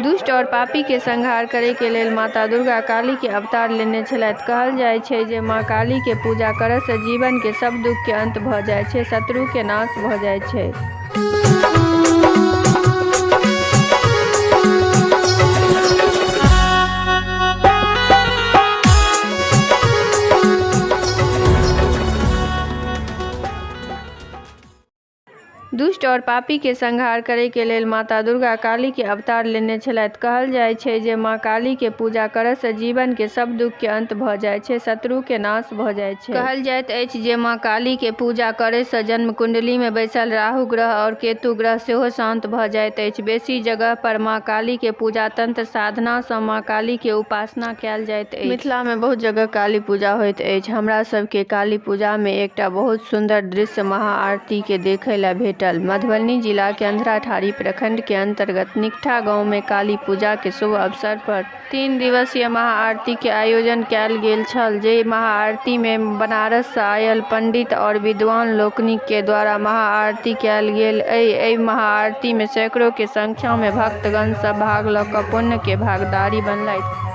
दुष्ट और पापी के संहार करे के लेल माता दुर्गा काली के अवतार लेने छलथि। कहल जाइ छै जे मां काली के पूजा करय से जीवन के सब दुख के अंत भ जाइ छै, शत्रु के नाश भ जाइ छै। दुष्ट और पापी के संहार करे के लेल माता दुर्गा काली के अवतार लेने छलथि। कहल जाइ छै जे मां काली के पूजा करय से जीवन के सब दुख के अंत भ जाइ छै, शत्रु के नाश भ जाइ छै। कहल जाइत अछि जे मां काली के पूजा करय से जन्म कुंडली में बैसल राहु ग्रह और केतु ग्रह सेहो शांत भ जाइत अछि। बेसी जगह पर मां काली के पूजा तंत्र साधना सँ मां काली के उपासना कयल जाइत अछि। मिथिला में बहुत जगह काली पूजा होइत अछि। हमरा सब के काली पूजा में एकटा बहुत सुंदर दृश्य महाआरती के देखय ला भेटल। मधुबनी जिला के अंधराठाढ़ी प्रखंड के अंतर्गत निकठा गांव में काली पूजा के शुभ अवसर पर 3 दिवसीय महाआरती के आयोजन कयल गेल छल। जे महाआरती में बनारस से आयल पंडित और विद्वान लोकनि के द्वारा महाआरती कयल गेल। एहि महाआरती में सैकड़ों के संख्या में भक्तगण सब भाग ल क पुण्य के भागीदारी बनलथि।